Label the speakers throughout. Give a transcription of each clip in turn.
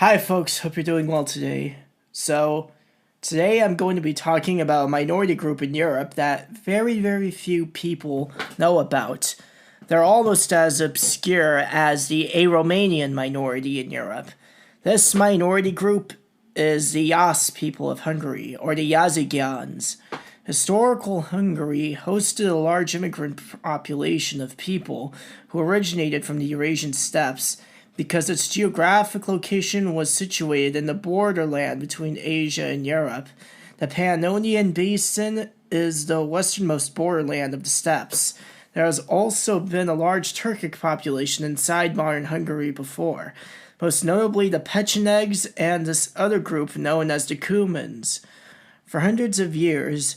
Speaker 1: Hi folks, hope you're doing well today. Today I'm going to be talking about a minority group in Europe that very few people know about. They're almost as obscure as the Aromanian minority in Europe. This minority group is the Yass people of Hungary, or the Yazigians. Historical Hungary hosted a large immigrant population of people who originated from the Eurasian steppes because its geographic location was situated in the borderland between Asia and Europe. The Pannonian Basin is the westernmost borderland of the steppes. There has also been a large Turkic population inside modern Hungary before, most notably the Pechenegs and this other group known as the Cumans. For hundreds of years,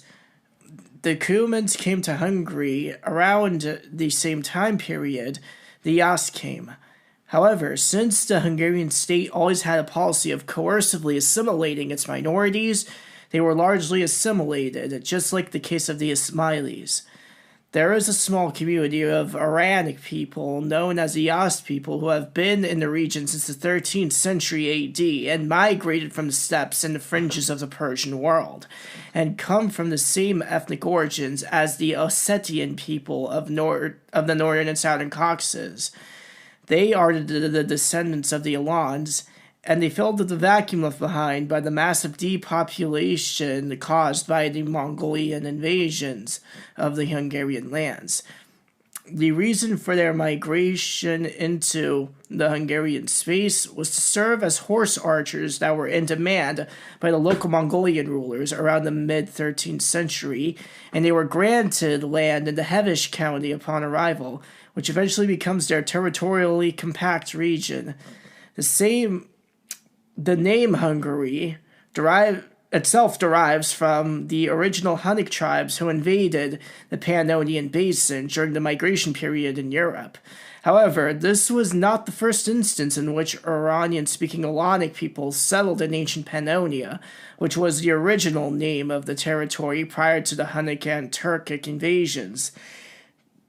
Speaker 1: the Cumans came to Hungary around the same time period the Yass came. However, since the Hungarian state always had a policy of coercively assimilating its minorities, they were largely assimilated, just like the case of the Assimilation. There is a small community of Iranian people known as the Yass people who have been in the region since the 13th century AD and migrated from the steppes and the fringes of the Persian world, and come from the same ethnic origins as the Ossetian people of the northern and southern Caucasus. They are the descendants of the Alans, and they filled the vacuum left behind by the massive depopulation caused by the Mongolian invasions of the Hungarian lands. The reason for their migration into the Hungarian space was to serve as horse archers that were in demand by the local Mongolian rulers around the mid-13th century, and they were granted land in the Heves county upon arrival, which eventually becomes their territorially compact region. The name Hungary derives from the original Hunnic tribes who invaded the Pannonian Basin during the migration period in Europe. However, this was not the first instance in which Iranian-speaking Alanic peoples settled in ancient Pannonia, which was the original name of the territory prior to the Hunnic and Turkic invasions.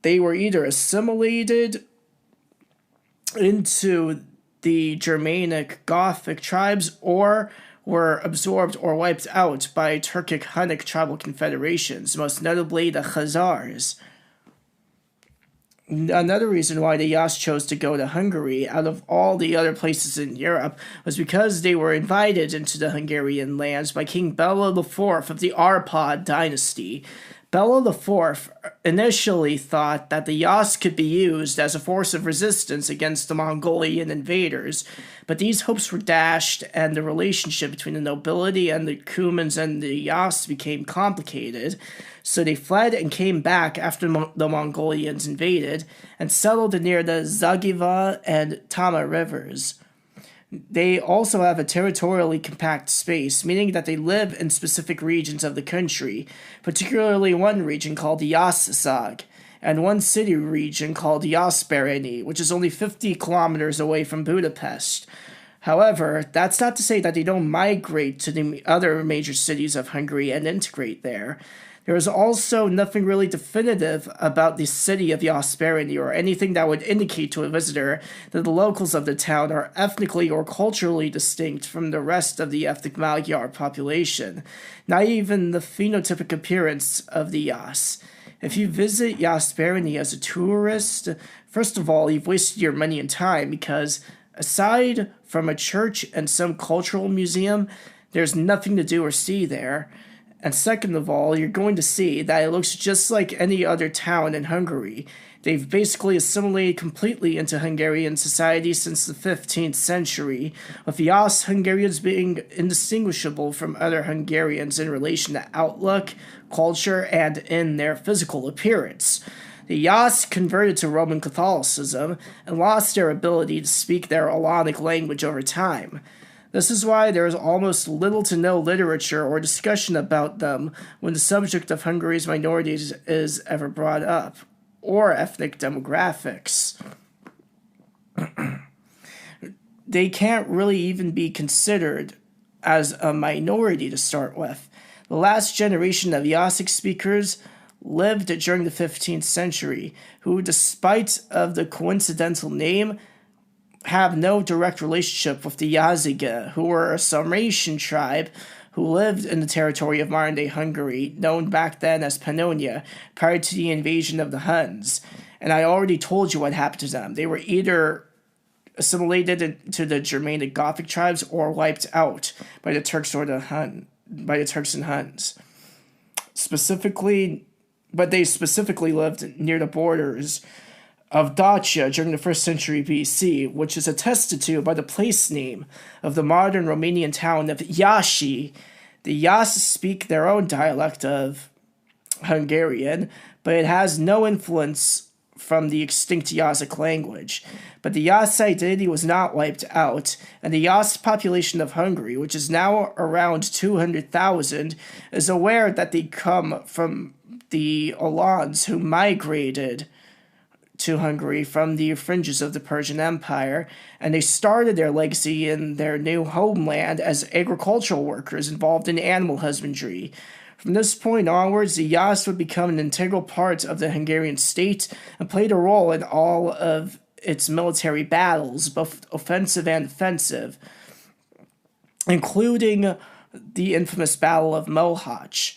Speaker 1: They were either assimilated into the Germanic Gothic tribes or were absorbed or wiped out by Turkic Hunnic tribal confederations, most notably the Khazars. Another reason why the Yass chose to go to Hungary out of all the other places in Europe was because they were invited into the Hungarian lands by King Bela IV of the Arpad dynasty. Bela IV initially thought that the Yass could be used as a force of resistance against the Mongolian invaders, but these hopes were dashed, and the relationship between the nobility and the Cumans and the Yass became complicated, so they fled and came back after the Mongolians invaded, and settled near the Zagiva and Tama rivers. They also have a territorially compact space, meaning that they live in specific regions of the country, particularly one region called Yasszag, and one city region called Jászberény, which is only 50 kilometers away from Budapest. However, that's not to say that they don't migrate to the other major cities of Hungary and integrate there. There is also nothing really definitive about the city of Jászberény or anything that would indicate to a visitor that the locals of the town are ethnically or culturally distinct from the rest of the ethnic Magyar population, not even the phenotypic appearance of the Yass. If you visit Jászberény as a tourist, first of all, you've wasted your money and time because, aside from a church and some cultural museum, there's nothing to do or see there. And second of all, you're going to see that it looks just like any other town in Hungary. They've basically assimilated completely into Hungarian society since the 15th century, with the Yass Hungarians being indistinguishable from other Hungarians in relation to outlook, culture, and in their physical appearance. The Yass converted to Roman Catholicism and lost their ability to speak their Alanic language over time. This is why there is almost little to no literature or discussion about them when the subject of Hungary's minorities is ever brought up, or ethnic demographics. They can't really even be considered as a minority to start with. The last generation of Yassic speakers lived during the 15th century, who, despite of the coincidental name, have no direct relationship with the Yaziga, who were a Sarmatian tribe who lived in the territory of modern-day Hungary, known back then as Pannonia, prior to the invasion of the Huns. And I already told you what happened to them. They were either assimilated into the Germanic Gothic tribes or wiped out by the Turks or by the Turks and Huns. But they specifically lived near the borders of Dacia during the 1st century BC, which is attested to by the place name of the modern Romanian town of Iași. The Yass speak their own dialect of Hungarian, but it has no influence from the extinct Yazic language. But the Yass identity was not wiped out, and the Yass population of Hungary, which is now around 200,000, is aware that they come from the Alans who migrated to Hungary from the fringes of the Persian Empire, and they started their legacy in their new homeland as agricultural workers involved in animal husbandry. From this point onwards, the Yass would become an integral part of the Hungarian state and played a role in all of its military battles, both offensive and defensive, including the infamous Battle of Mohacs.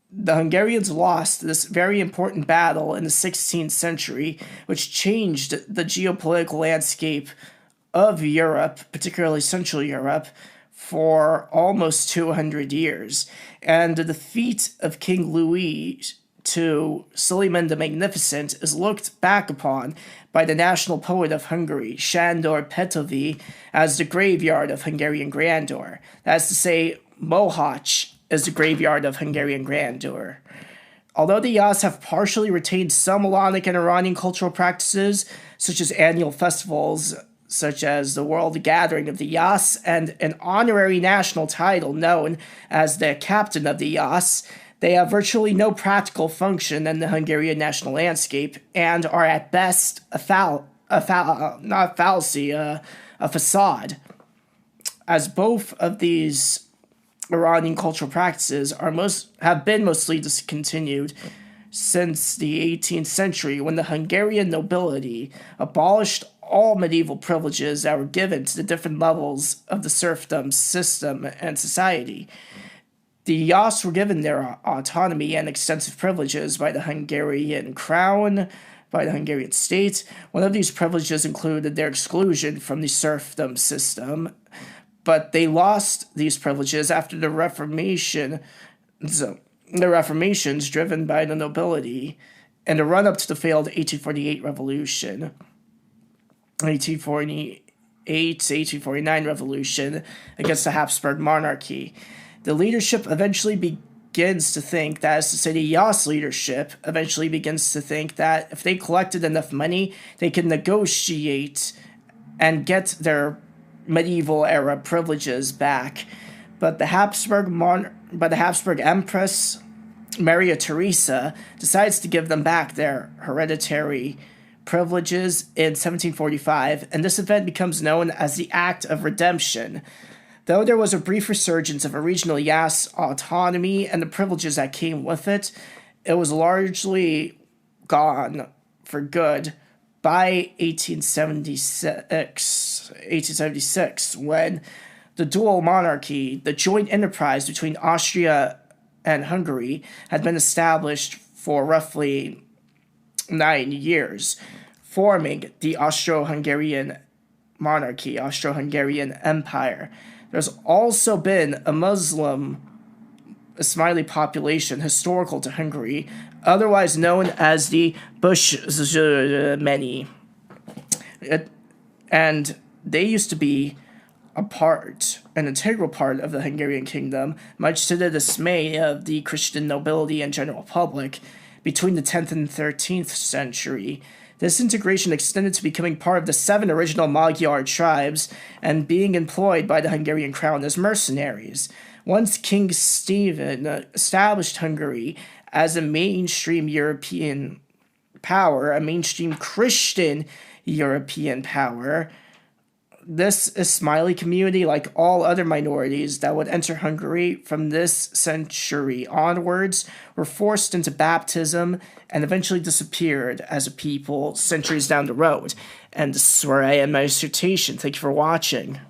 Speaker 1: The Hungarians lost this very important battle in the 16th century, which changed the geopolitical landscape of Europe, particularly Central Europe, for almost 200 years. And the defeat of King Louis to Suleiman the Magnificent is looked back upon by the national poet of Hungary, Sándor Petőfi, as the graveyard of Hungarian grandeur. That is to say, Mohacs is the graveyard of Hungarian grandeur. Although the Yass have partially retained some Melanic and Iranian cultural practices, such as annual festivals such as the World Gathering of the Yass and an honorary national title known as the Captain of the Yass, they have virtually no practical function in the Hungarian national landscape and are at best a facade. As both of these Iranian cultural practices have been mostly discontinued since the 18th century, when the Hungarian nobility abolished all medieval privileges that were given to the different levels of the serfdom system and society. The Yass were given their autonomy and extensive privileges by the Hungarian crown, by the Hungarian state. One of these privileges included their exclusion from the serfdom system, but they lost these privileges after the Reformation. So, the Reformations driven by the nobility and the run-up to the failed 1848 revolution, 1848-1849 revolution against the Habsburg monarchy. The leadership eventually begins to think, that is to say, the Yass leadership eventually begins to think that if they collected enough money, they could negotiate and get their medieval era privileges back. But the Habsburg Empress Maria Theresa decides to give them back their hereditary privileges in 1745, and this event becomes known as the Act of Redemption. Though there was a brief resurgence of a regional Yass autonomy and the privileges that came with it, it was largely gone for good by 1876, when the dual monarchy, the joint enterprise between Austria and Hungary, had been established for roughly 9 years, forming the Austro-Hungarian monarchy, Austro-Hungarian Empire. There's also been a Muslim Ismaili population historical to Hungary, otherwise known as the Bushmeni. And they used to be an integral part of the Hungarian kingdom, much to the dismay of the Christian nobility and general public between the 10th and 13th century. This integration extended to becoming part of the 7 original Magyar tribes and being employed by the Hungarian crown as mercenaries. Once King Stephen established Hungary as a mainstream European power, a mainstream Christian European power, This Ismaili community, like all other minorities that would enter Hungary from this century onwards, were forced into baptism and eventually disappeared as a people centuries down the road. And this is where I end my dissertation. Thank you for watching.